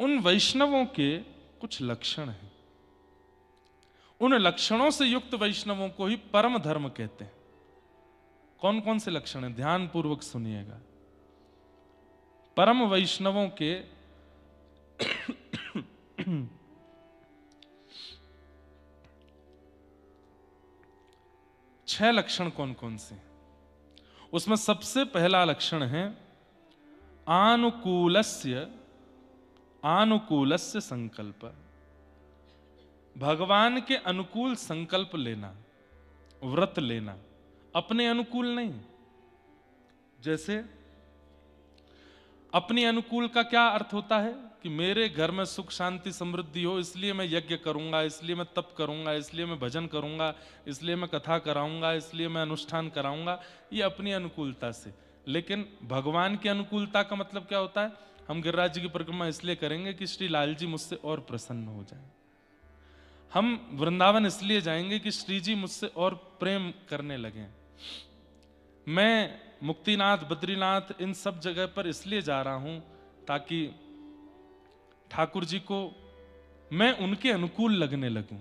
उन वैष्णवों के कुछ लक्षण हैं। उन लक्षणों से युक्त वैष्णवों को ही परम धर्म कहते हैं। कौन कौन से लक्षण हैं? ध्यान पूर्वक सुनिएगा। परम वैष्णवों के 6 लक्षण कौन कौन से? उसमें सबसे पहला लक्षण है आनुकूलस्य संकल्प। भगवान के अनुकूल संकल्प लेना, व्रत लेना, अपने अनुकूल नहीं। जैसे अपनी अनुकूल का क्या अर्थ होता है कि मेरे घर में सुख शांति समृद्धि हो, इसलिए मैं यज्ञ करूंगा, इसलिए मैं तप करूंगा, इसलिए मैं भजन करूंगा, इसलिए मैं कथा कराऊंगा, इसलिए मैं अनुष्ठान कराऊंगा। ये अपनी अनुकूलता से। लेकिन भगवान की अनुकूलता का मतलब क्या होता है? हम गिरिराज जी की परिक्रमा इसलिए करेंगे कि श्री लाल जी मुझसे और प्रसन्न हो जाए। हम वृंदावन इसलिए जाएंगे कि श्री जी मुझसे और प्रेम करने लगे। मैं मुक्तिनाथ, बद्रीनाथ, इन सब जगह पर इसलिए जा रहा हूं ताकि ठाकुर जी को मैं उनके अनुकूल लगने लगूं।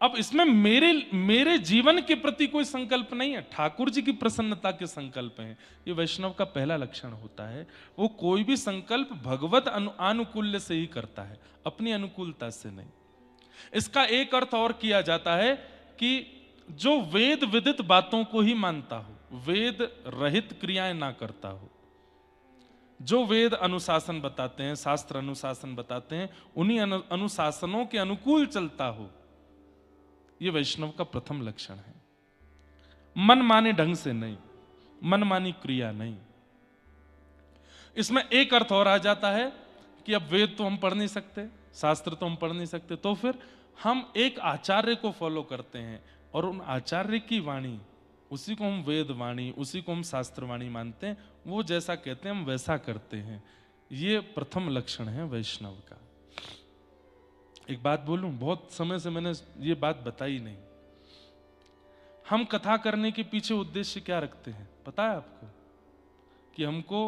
अब इसमें मेरे जीवन के प्रति कोई संकल्प नहीं है, ठाकुर जी की प्रसन्नता के संकल्प हैं। ये वैष्णव का पहला लक्षण होता है। वो कोई भी संकल्प भगवत अनुकूल्य से ही करता है, अपनी अनुकूलता से नहीं। इसका एक अर्थ और किया जाता है कि जो वेद विदित बातों को ही मानता हो, वेद रहित क्रियाएं ना करता हो, जो वेद अनुशासन बताते हैं, शास्त्र अनुशासन बताते हैं, उन्हीं अनुशासनों के अनुकूल चलता हो, यह वैष्णव का प्रथम लक्षण है। मनमाने ढंग से नहीं, मनमानी क्रिया नहीं। इसमें एक अर्थ और आ जाता है कि अब वेद तो हम पढ़ नहीं सकते, शास्त्र तो हम पढ़ नहीं सकते, तो फिर हम एक आचार्य को फॉलो करते हैं और उन आचार्य की वाणी, उसी को हम वेद वाणी, उसी को हम शास्त्र वाणी मानते हैं। वो जैसा कहते हैं हम वैसा करते हैं। ये प्रथम लक्षण है वैष्णव का। एक बात बोलूं, बहुत समय से मैंने ये बात बताई नहीं। हम कथा करने के पीछे उद्देश्य क्या रखते हैं पता है आपको? कि हमको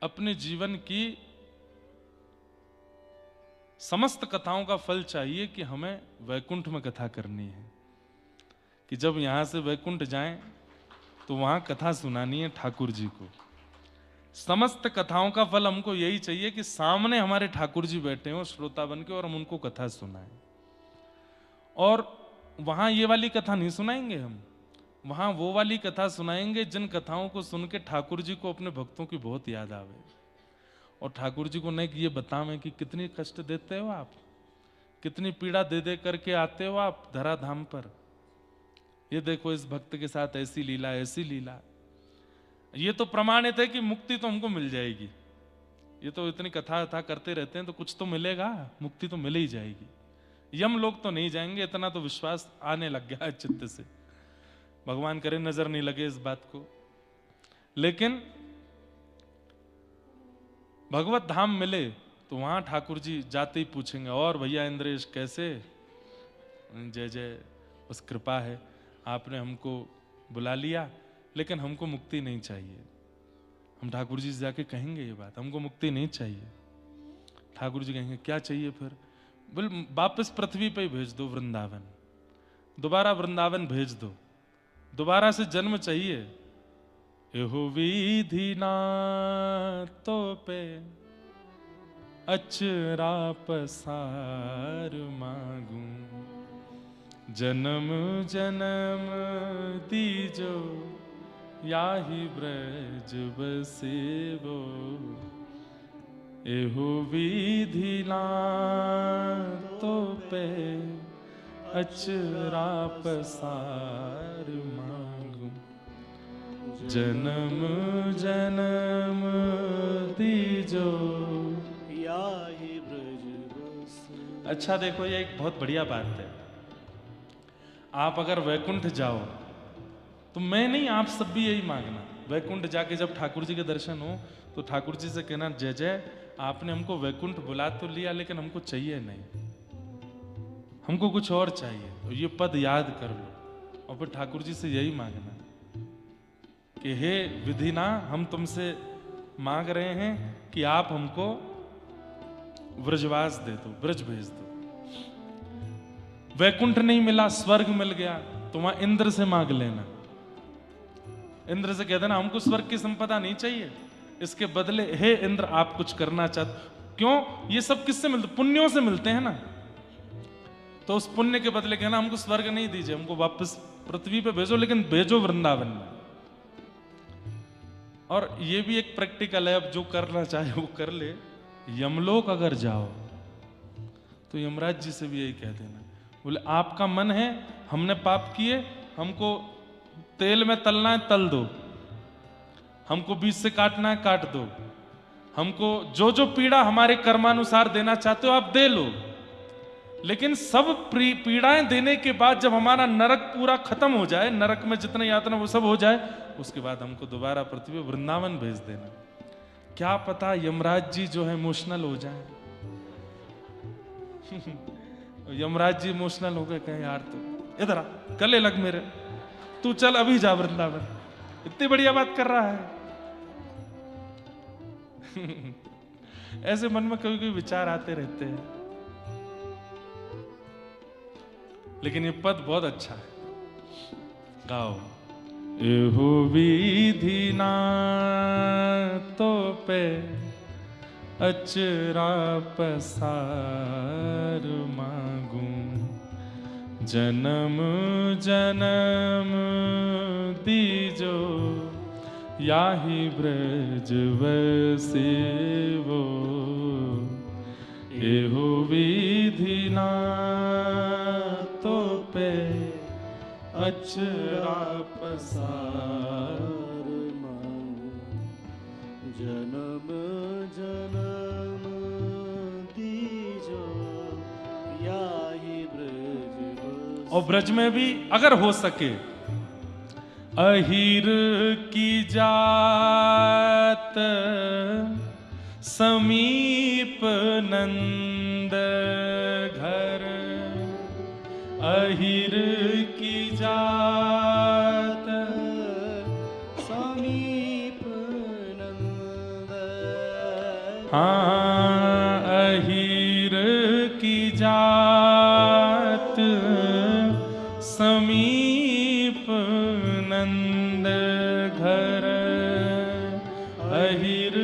अपने जीवन की समस्त कथाओं का फल चाहिए कि हमें वैकुंठ में कथा करनी है, कि जब यहां से वैकुंठ जाएं तो वहां कथा सुनानी है ठाकुर जी को। समस्त कथाओं का फल हमको यही चाहिए कि सामने हमारे ठाकुर जी बैठे हो श्रोता बन के, और हम उनको कथा सुनाएं। और वहां ये वाली कथा नहीं सुनाएंगे, हम वहां वो वाली कथा सुनाएंगे जिन कथाओं को सुन के ठाकुर जी को अपने भक्तों की बहुत याद आवे, और ठाकुर जी को नहीं कि ये बतावें कि कितनी कष्ट देते हो आप, कितनी पीड़ा दे दे करके आते हो आप धराधाम पर। ये देखो इस भक्त के साथ ऐसी लीला, ऐसी लीला। ये तो प्रमाणित है कि मुक्ति तो हमको मिल जाएगी। ये तो इतनी कथा करते रहते हैं तो कुछ तो मिलेगा, मुक्ति तो मिल ही जाएगी। यम लोग तो नहीं जाएंगे, इतना तो विश्वास आने लग गया है चित्त से। भगवान करे नजर नहीं लगे इस बात को। लेकिन भगवत धाम मिले तो वहां ठाकुर जी जाते ही पूछेंगे, और भैया इंद्रेश कैसे? जय जय, बस कृपा है, आपने हमको बुला लिया, लेकिन हमको मुक्ति नहीं चाहिए। हम ठाकुर जी से जाके कहेंगे ये बात, हमको मुक्ति नहीं चाहिए। ठाकुर जी कहेंगे क्या चाहिए फिर? बोल वापस पृथ्वी पे ही भेज दो, वृंदावन, दोबारा वृंदावन भेज दो, दोबारा से जन्म चाहिए। एहो विधि ना तो पे अचरा पसार मांगू, जन्म जन्म दीजो याहि ब्रज बसेवो। एहो विधि ना तो पे अचरा पसार मांगू, जन्म जन्म दीजो याहि ब्रज बसेवो। अच्छा देखो, ये एक बहुत बढ़िया बात है। आप अगर वैकुंठ जाओ तो मैं नहीं, आप सब भी यही मांगना। वैकुंठ जाके जब ठाकुर जी के दर्शन हो तो ठाकुर जी से कहना, जय जय, आपने हमको वैकुंठ बुला तो लिया लेकिन हमको चाहिए नहीं, हमको कुछ और चाहिए। तो ये पद याद कर लो और फिर ठाकुर जी से यही मांगना कि हे विधिना, हम तुमसे मांग रहे हैं कि आप हमको ब्रजवास दे दो, ब्रज भेज दो। वैकुंठ नहीं मिला, स्वर्ग मिल गया तो वहां इंद्र से मांग लेना। इंद्र से कह देना हमको स्वर्ग की संपदा नहीं चाहिए, इसके बदले हे इंद्र आप कुछ करना चाहते। क्यों? ये सब किससे मिलते? पुण्यों से मिलते हैं ना। तो उस पुण्य के बदले कहना हमको स्वर्ग नहीं दीजिए, हमको वापस पृथ्वी पे भेजो, लेकिन भेजो वृंदावन में। और ये भी एक प्रैक्टिकल है, अब जो करना चाहे वो कर ले। यमलोक अगर जाओ तो यमराज जी से भी यही कह देना, बोले आपका मन है, हमने पाप किए, हमको तेल में तलना है तल दो, हमको बीच से काटना है काट दो, हमको जो जो पीड़ा हमारे कर्मानुसार देना चाहते हो आप दे लो, लेकिन सब पीड़ाएं देने के बाद जब हमारा नरक पूरा खत्म हो जाए, नरक में जितने यातना वो सब हो जाए, उसके बाद हमको दोबारा पृथ्वी वृंदावन भेज देना। क्या पता यमराज जी जो है इमोशनल हो जाए। यमराज जी इमोशनल हो गए, कहें यार तो इधर आ, गले लग मेरे, तू चल अभी जा वृंदावन, इतनी बढ़िया बात कर रहा है। ऐसे मन में कभी कभी विचार आते रहते हैं, लेकिन ये पद बहुत अच्छा है, गाओ। एहो विधि ना तो पे अचरा पसार मांगू, जन्म जन्म दीजो याहि ब्रज वसेवो। एहो विधि ना तो पे अचरा पसार मांगू, जन्म जन्म दीजो याहि ब्रज। और ब्रज में भी अगर हो सके, अहीर की जात समीप नंद घर, अहीर की जात समीप नंद। हाँ, अहीर की जात समीप नंद घर, अहीर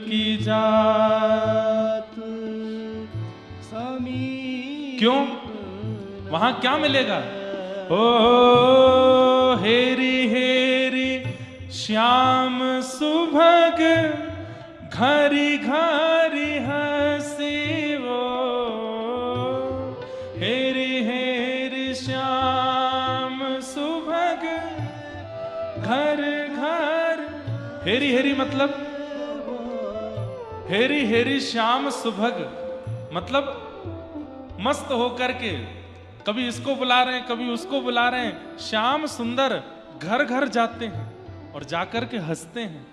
की जात समीप। क्यों? वहां क्या मिलेगा? ओ हेरी हेरी श्याम सुभग, घरी घरी हसी वो। हेरी हेरी श्याम सुभग, घर घर। हेरी हेरी मतलब, हेरी हेरी श्याम सुभग मतलब मस्त होकर के, कभी इसको बुला रहे हैं कभी उसको बुला रहे हैं, श्याम सुंदर घर घर जाते हैं और जाकर के हंसते हैं।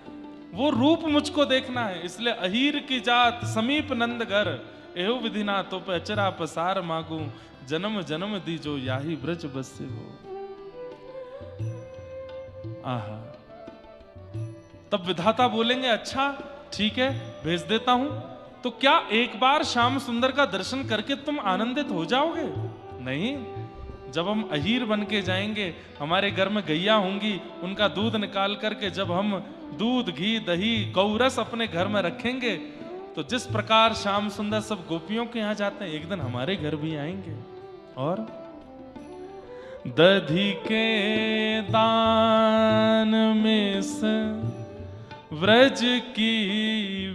वो रूप मुझको देखना है, इसलिए अहीर की जात समीप नंद घर, एहो विधि ना तो पे अचरा पसार मांगू, जन्म जन्म दीजो याही ब्रज बसे वो। आहा, तब विधाता बोलेंगे अच्छा ठीक है भेज देता हूं, तो क्या एक बार श्याम सुंदर का दर्शन करके तुम आनंदित हो जाओगे? नहीं, जब हम अहीर बन के जाएंगे, हमारे घर में गैया होंगी, उनका दूध निकाल करके जब हम दूध घी दही गौरस अपने घर में रखेंगे, तो जिस प्रकार श्याम सुंदर सब गोपियों के यहाँ जाते हैं, एक दिन हमारे घर भी आएंगे। और दधी के दान में से व्रज की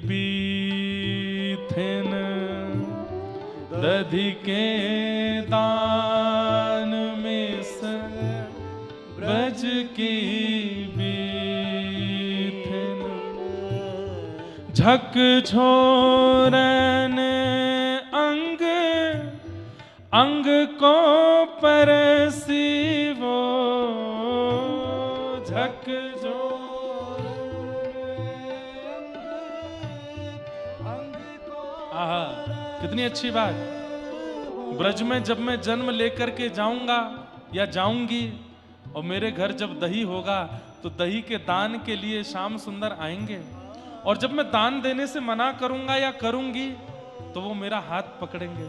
बीथिन, दधी के दान में से व्रज की बीथिन, झक झोरन अंग अंग को परसी वो, झक आहा, कितनी अच्छी बात। ब्रज में जब मैं जन्म लेकर के जाऊंगा या जाऊंगी और मेरे घर जब दही होगा, तो दही के दान के लिए श्याम सुंदर आएंगे, और जब मैं दान देने से मना करूंगा या करूंगी तो वो मेरा हाथ पकड़ेंगे,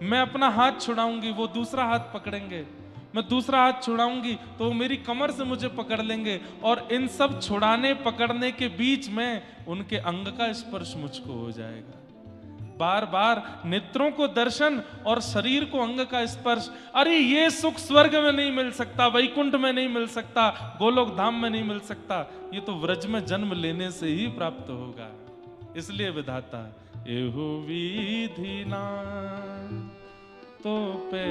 मैं अपना हाथ छुड़ाऊंगी वो दूसरा हाथ पकड़ेंगे, मैं दूसरा हाथ छुड़ाऊंगी तो वो मेरी कमर से मुझे पकड़ लेंगे, और इन सब छुड़ाने पकड़ने के बीच में उनके अंग का स्पर्श मुझको हो जाएगा। बार बार नेत्रों को दर्शन और शरीर को अंग का स्पर्श। अरे ये सुख स्वर्ग में नहीं मिल सकता, वैकुंठ में नहीं मिल सकता, गोलोक धाम में नहीं मिल सकता, ये तो व्रज में जन्म लेने से ही प्राप्त होगा। इसलिए विधाता एहो विधि ना तो पे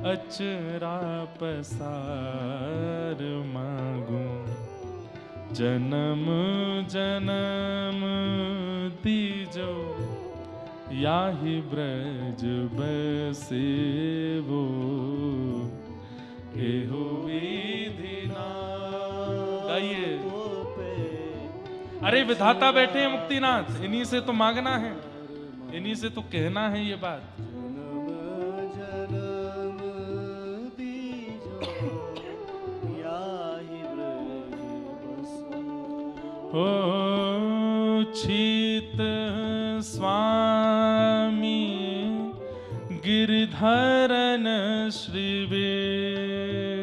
अचरा पसार मांगू, जन्म जन्म दीजो याहि ब्रज बसे वो, एहो विधि ना। गाइए। अरे विधाता बैठे हैं मुक्तिनाथ, इन्हीं से तो मांगना है, इन्हीं से तो कहना है ये बात। हो छीत स्वामी गिरधरन श्री विठ्ठल,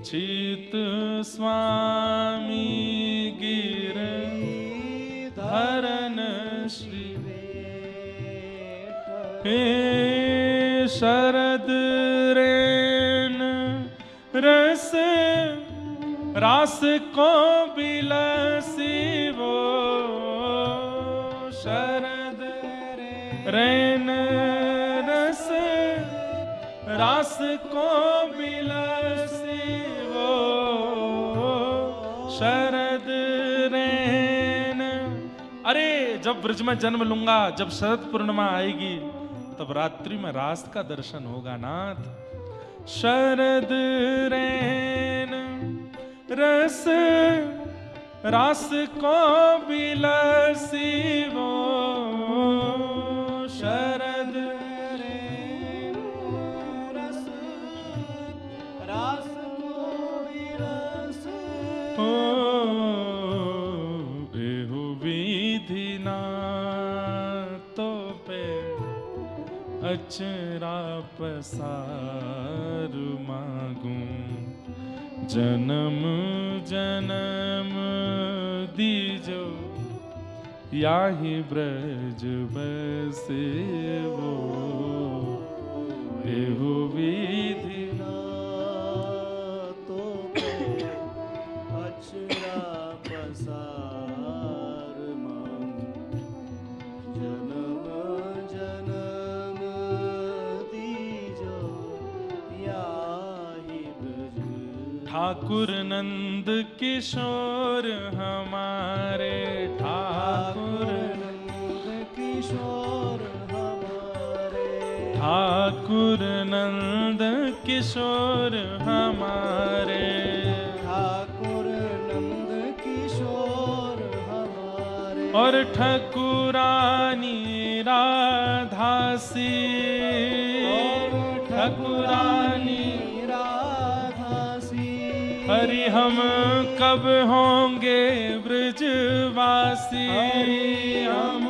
छीत स्वामी गिरधरन श्री हे शरद रेन रस रास को बिलसी वो, शरद रैन रस रास को बिलसी वो, शरद रैन। अरे जब ब्रज में जन्म लूंगा, जब शरद पूर्णिमा आएगी, तब रात्रि में रास का दर्शन होगा नाथ। शरद रैन रस रास को बिलसी वो, शरद रस रास को बिलसी हो, एहो विधि ना तो पे अचरा पसार मांगू, जन्म जन्म दीजो याहि ब्रज बसे वो, एहो विधि ना तो अचरा पसार मांगू, जन्म जन्म दीजो याहि ब्रज। ठाकुर नंद किशोर हमारे, ठाकुर नंद किशोर हमारे, ठाकुर नंद किशोर हमारे, ठाकुर नंद किशोर हमारे, और ठकुरानी राधासी, ठकुरानी हरि हम कब होंगे ब्रजवासी, हम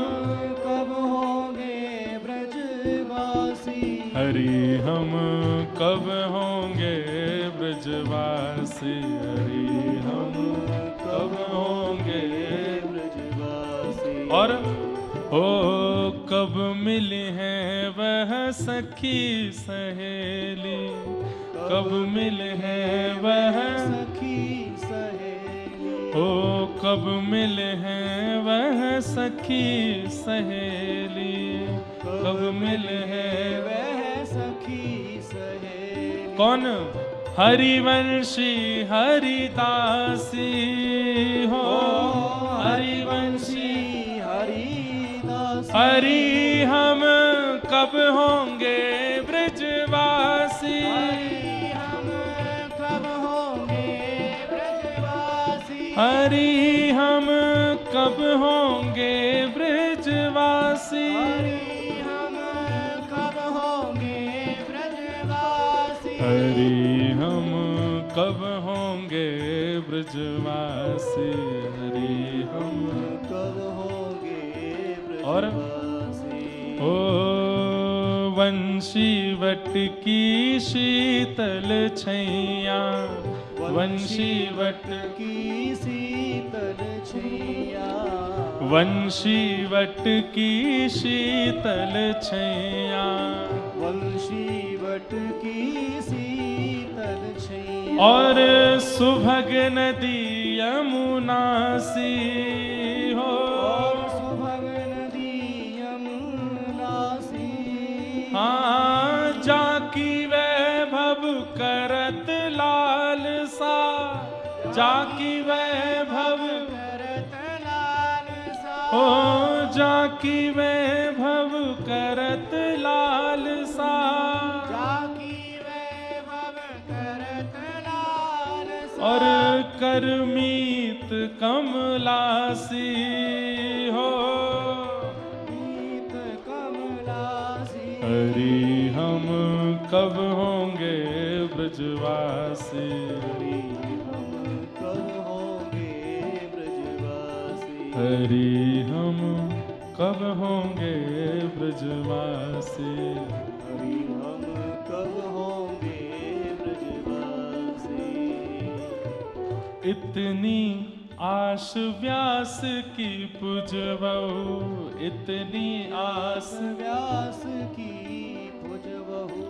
कब होंगे ब्रजवासी, हरि हम कब होंगे ब्रजवासी, हरि हम कब होंगे ब्रजवासी। और ओ कब मिली हैं वह सखी सहेली, कब मिले हैं वह सखी सहेली, ओ कब मिले हैं वह सखी सहेली, कब मिले हैं वह सखी सहेली। कौन? हरिवंशी हरिदासी हो, हरिवंशी हरिदासी, हरि हम कब होंगे ब्रजवासी, हरि हम कब होंगे ब्रजवासी, हरि हम कब होंगे ब्रजवासी, हरि हम कब होंगे ब्रजवासी, हरि हम कब होंगे और ओ वंशीवट की शीतल छैया, वंशीवट की शीतल छैया, वंशीवट की शीतल छैया, वंशीवट की शीतल छैया, और सुभग नदी यमुना सी हो, और सुभग नदी यमुना सी, हाँ जाकी वैभव करत लाल सा, जाकी वैभव करत लाल सा, ओ जाकी वैभव करत लाल सा, जाकी वैभव करत लाल सा, और करमीत कमलासी हो, मीत कमलासी, हरि हम कब होंगे ब्रजवासी, हम कब होंगे ब्रजवासी, हरि हम कब होंगे ब्रजवासी, हरि हम कब होंगे ब्रजवासी। इतनी आस व्यास की पुजबहु, इतनी आस। व्यास की पुजबहु,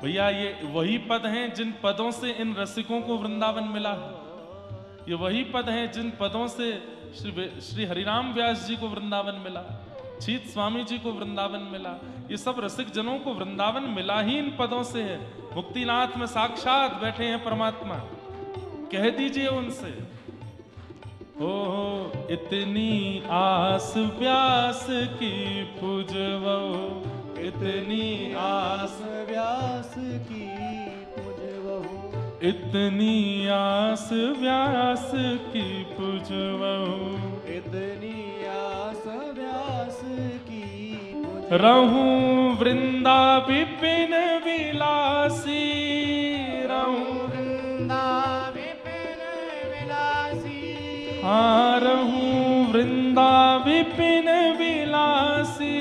भैया ये वही पद हैं जिन पदों से इन रसिकों को वृंदावन मिला है। ये वही पद हैं जिन पदों से श्री हरिराम व्यास जी को वृंदावन मिला, छीत स्वामी जी को वृंदावन मिला। ये सब रसिक जनों को वृंदावन मिला ही इन पदों से है। मुक्तिनाथ में साक्षात बैठे हैं परमात्मा, कह दीजिए उनसे। ओ इतनी आस व्यास की पुजबहु, इतनी आस व्यास की पुजबहु, इतनी आस व्यास की पुजबहु, इतनी आस व्यास की पुजबहु, रहूं वृंदा विपिन विलासी, रहूं वृंदा विपिन विलासी, हाँ रहूं वृंदा विपिन विलासी,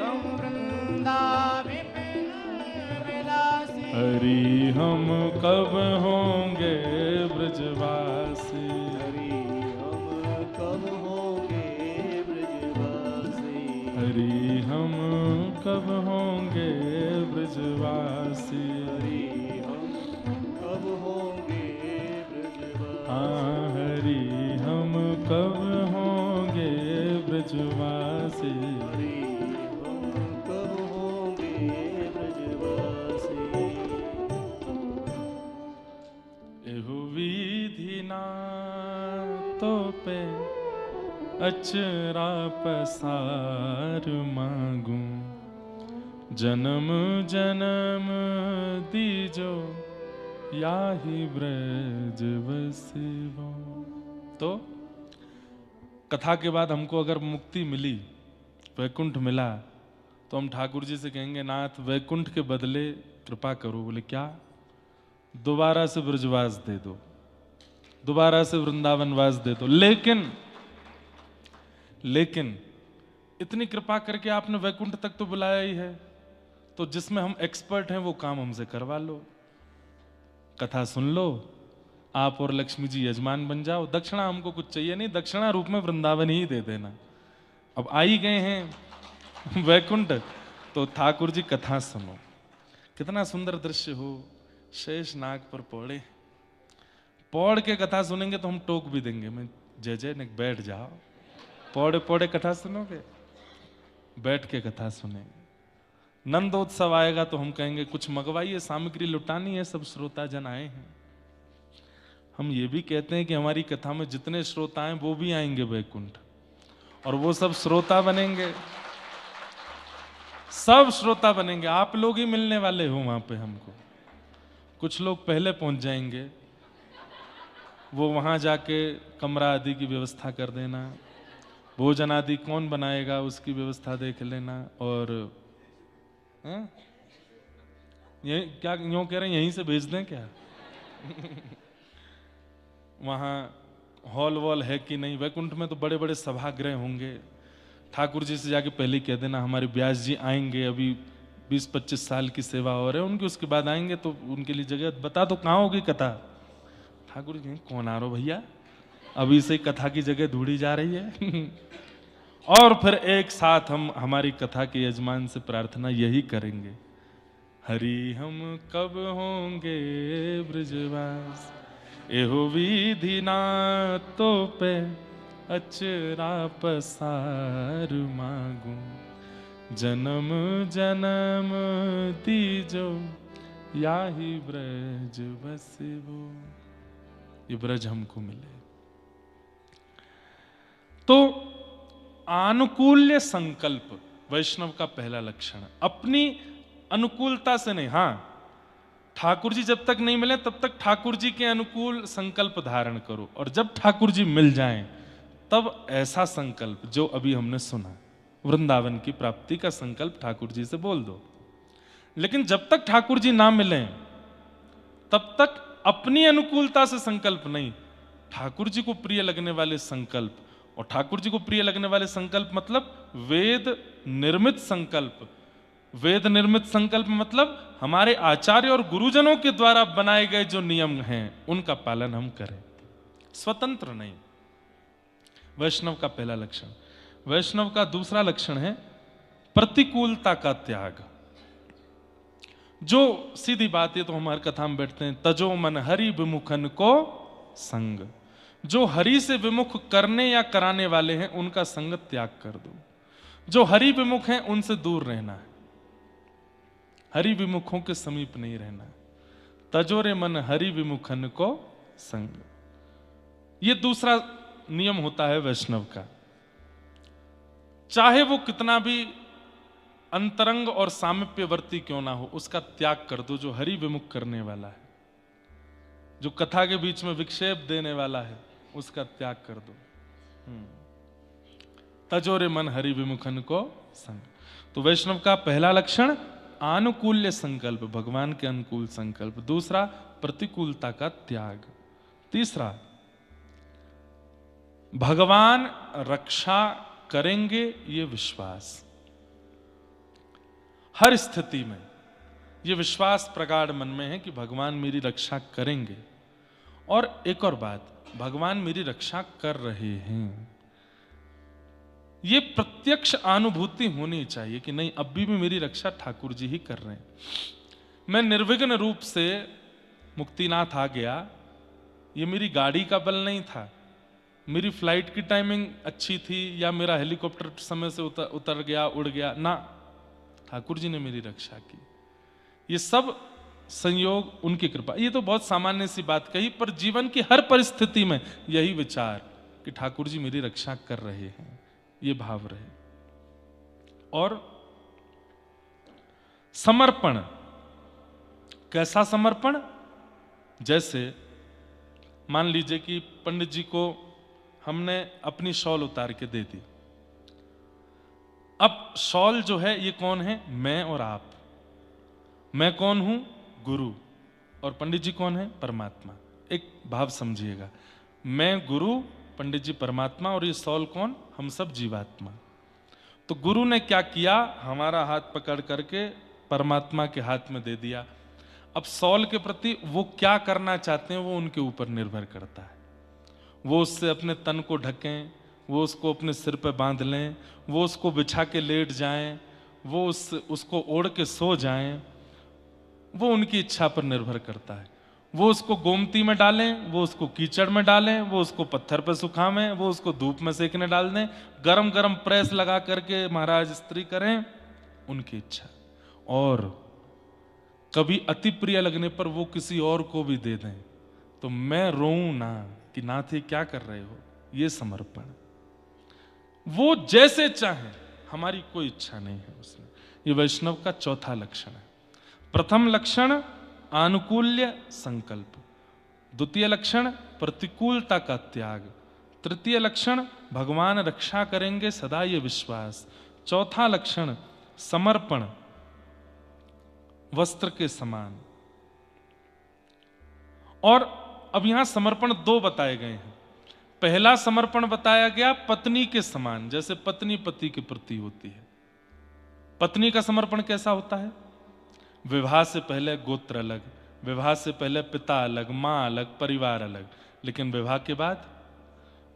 रहूं वृंदा विपिन विलासी, हरि हम कब होंगे ब्रजवासी, हरि हम कब होंगे ब्रजवासी, हरि हम कब होंगे ब्रजवासी, हरि हम कब होंगे ब्रजवासी, हाँ हरि हम कब होंगे ब्रजवासी, हरि हम कब होंगे ब्रजवासी। एहु विधि ना तो पे अचरा पसार मांगू, जन्म जन्म दीजो याहि ब्रज बसिबो। तो कथा के बाद हमको अगर मुक्ति मिली, वैकुंठ मिला, तो हम ठाकुर जी से कहेंगे नाथ वैकुंठ के बदले कृपा करो। बोले क्या? दोबारा से ब्रजवास दे दो, दोबारा से वृंदावनवास दे दो। लेकिन इतनी कृपा करके आपने वैकुंठ तक तो बुलाया ही है, तो जिसमें हम एक्सपर्ट हैं वो काम हमसे करवा लो। कथा सुन लो, आप और लक्ष्मी जी यजमान बन जाओ। दक्षिणा हमको कुछ चाहिए नहीं, दक्षिणा रूप में वृंदावन ही दे देना। अब आ ही गए हैं वैकुंठ, तो ठाकुर जी कथा सुनो। कितना सुंदर दृश्य हो, शेष नाग पर पौड़े, पौड़ के कथा सुनेंगे तो हम टोक भी देंगे। मैं जय जय ने बैठ जाओ, पौड़े पौड़े कथा सुनोगे, बैठ के कथा सुनेंगे। नंदोत्सव आएगा तो हम कहेंगे कुछ मंगवाइए, सामग्री लुटानी है, सब श्रोता जन आए हैं। हम ये भी कहते हैं कि हमारी कथा में जितने श्रोता हैं वो भी आएंगे वैकुंठ, और वो सब श्रोता बनेंगे, सब श्रोता बनेंगे। आप लोग ही मिलने वाले हो वहां पे हमको। कुछ लोग पहले पहुंच जाएंगे, वो वहां जाके कमरा आदि की व्यवस्था कर देना, भोजन आदि कौन बनाएगा उसकी व्यवस्था देख लेना। और ये क्या यूं कह रहे हैं, यहीं से भेज दें क्या? वहां हॉल वॉल है कि नहीं? वैकुंठ में तो बड़े बड़े सभागृह होंगे, ठाकुर जी से जाके पहले ही कह देना हमारे व्यास जी आएंगे, अभी 20-25 साल की सेवा हो रहे हैं उनकी, उसके बाद आएंगे तो उनके लिए जगह बता दो, कहाँ होगी कथा। ठाकुर जी कौन आ रहा हो भैया, अभी से कथा की जगह ढूंढी जा रही है। और फिर एक साथ हम हमारी कथा के यजमान से प्रार्थना यही करेंगे, हरि हम कब होंगे ब्रजवास, एहो विधि ना तो पे अचरा पसार मांगू, जन्म जन्म दीजो याही ब्रज बसबो, ये ब्रज हमको मिले। तो आनुकूल्य संकल्प वैष्णव का पहला लक्षण, अपनी अनुकूलता से नहीं। हाँ, ठाकुर जी जब तक नहीं मिले तब तक ठाकुर जी के अनुकूल संकल्प धारण करो, और जब ठाकुर जी मिल जाएं तब ऐसा संकल्प जो अभी हमने सुना, वृंदावन की प्राप्ति का संकल्प ठाकुर जी से बोल दो। लेकिन जब तक ठाकुर जी ना मिले तब तक अपनी अनुकूलता से संकल्प नहीं, ठाकुर जी को प्रिय लगने वाले संकल्प। और ठाकुर जी को प्रिय लगने वाले संकल्प मतलब वेद निर्मित संकल्प। वेद निर्मित संकल्प मतलब हमारे आचार्य और गुरुजनों के द्वारा बनाए गए जो नियम हैं उनका पालन हम करें, स्वतंत्र नहीं। वैष्णव का पहला लक्षण। वैष्णव का दूसरा लक्षण है प्रतिकूलता का त्याग। जो सीधी बात है तो हमारी कथा में बैठते हैं, तजो मन हरि विमुखन को संग। जो हरि से विमुख करने या कराने वाले हैं उनका संग त्याग कर दो। जो हरि विमुख हैं उनसे दूर रहना है, हरि विमुखों के समीप नहीं रहना। तजोरे मन हरि विमुखन को संग, ये दूसरा नियम होता है वैष्णव का। चाहे वो कितना भी अंतरंग और सामीप्यवर्ती क्यों ना हो, उसका त्याग कर दो। जो हरि विमुख करने वाला है, जो कथा के बीच में विक्षेप देने वाला है, उसका त्याग कर दो। तजोरे मन हरि विमुखन को संग। तो वैष्णव का पहला लक्षण आनुकूल्य संकल्प, भगवान के अनुकूल संकल्प। दूसरा प्रतिकूलता का त्याग। तीसरा भगवान रक्षा करेंगे ये विश्वास। हर स्थिति में ये विश्वास प्रगाढ़ मन में है कि भगवान मेरी रक्षा करेंगे। और एक और बात, भगवान मेरी रक्षा कर रहे हैं, ये प्रत्यक्ष अनुभूति होनी चाहिए कि नहीं, अभी भी मेरी रक्षा ठाकुर जी ही कर रहे हैं। मैं निर्विघ्न रूप से मुक्तिनाथ आ गया, ये मेरी गाड़ी का बल नहीं था, मेरी फ्लाइट की टाइमिंग अच्छी थी, या मेरा हेलीकॉप्टर समय से उतर गया, उड़ गया ना, ठाकुर जी ने मेरी रक्षा की। ये सब संयोग उनकी कृपा। ये तो बहुत सामान्य सी बात कही, पर जीवन की हर परिस्थिति में यही विचार कि ठाकुर जी मेरी रक्षा कर रहे हैं, ये भाव रहे। और समर्पण। कैसा समर्पण? जैसे मान लीजिए कि पंडित जी को हमने अपनी शॉल उतार के दे दी। अब शॉल जो है ये कौन है? मैं और आप। मैं कौन हूं? गुरु। और पंडित जी कौन है? परमात्मा। एक भाव समझिएगा, मैं गुरु, पंडित जी परमात्मा, और ये शॉल कौन? हम सब जीवात्मा। तो गुरु ने क्या किया? हमारा हाथ पकड़ करके परमात्मा के हाथ में दे दिया। अब शॉल के प्रति वो क्या करना चाहते हैं वो उनके ऊपर निर्भर करता है। वो उससे अपने तन को ढकें, वो उसको अपने सिर पे बांध लें, वो उसको बिछा के लेट जाएं, वो उसको ओढ़ के सो जाएं, वो उनकी इच्छा पर निर्भर करता है। वो उसको गोमती में डालें, वो उसको कीचड़ में डालें, वो उसको पत्थर पर सुखावें, वो उसको धूप में सेकने डाल दें, गरम गरम प्रेस लगा करके महाराज स्त्री करें, उनकी इच्छा। और कभी अति प्रिय लगने पर वो किसी और को भी दे दें, तो मैं रोऊं ना कि नाथ ये क्या कर रहे हो, ये समर्पण। वो जैसे चाहे, हमारी कोई इच्छा नहीं है उसमें। ये वैष्णव का चौथा लक्षण है। प्रथम लक्षण आनुकूल्य संकल्प, द्वितीय लक्षण प्रतिकूलता का त्याग, तृतीय लक्षण भगवान रक्षा करेंगे सदा ये विश्वास, चौथा लक्षण समर्पण, वस्त्र के समान। और अब यहां समर्पण दो बताए गए हैं। पहला समर्पण बताया गया पत्नी के समान, जैसे पत्नी पति के प्रति होती है। पत्नी का समर्पण कैसा होता है? विवाह से पहले गोत्र अलग, विवाह से पहले पिता अलग, माँ अलग, परिवार अलग, लेकिन विवाह के बाद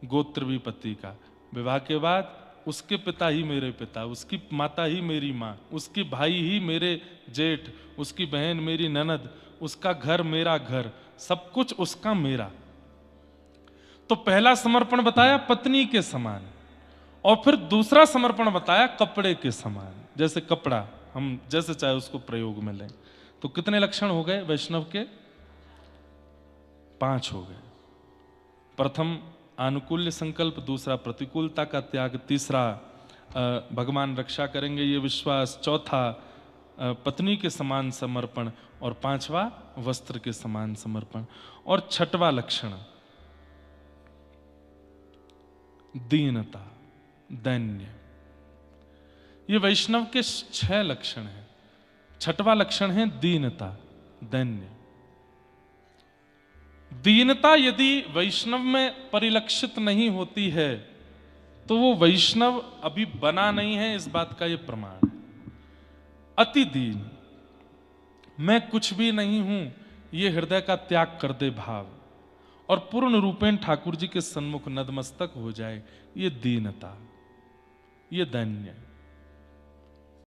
गोत्र भी पति का, विवाह के बाद उसके पिता ही मेरे पिता, उसकी माता ही मेरी माँ, उसकी भाई ही मेरे जेठ, उसकी बहन मेरी ननद, उसका घर मेरा घर, सब कुछ उसका मेरा। तो पहला समर्पण बताया पत्नी के समान, और फिर दूसरा समर्पण बताया कपड़े के समान। जैसे कपड़ा हम जैसे चाहे उसको प्रयोग में लें। तो कितने लक्षण हो गए वैष्णव के? 5 हो गए। प्रथम आनुकूल्य संकल्प, दूसरा प्रतिकूलता का त्याग, तीसरा भगवान रक्षा करेंगे ये विश्वास, चौथा पत्नी के समान समर्पण, और पांचवा वस्त्र के समान समर्पण। और छठवां लक्षण दीनता, दैन्य। ये वैष्णव के 6 लक्षण हैं। छठवां लक्षण है दीनता, दैन्य। दीनता यदि वैष्णव में परिलक्षित नहीं होती है तो वो वैष्णव अभी बना नहीं है, इस बात का ये प्रमाण है। अति दीन, मैं कुछ भी नहीं हूं, ये हृदय का त्याग कर दे भाव, और पूर्ण रूपेण ठाकुर जी के सन्मुख नतमस्तक हो जाए, ये दीनता, ये दैन्य।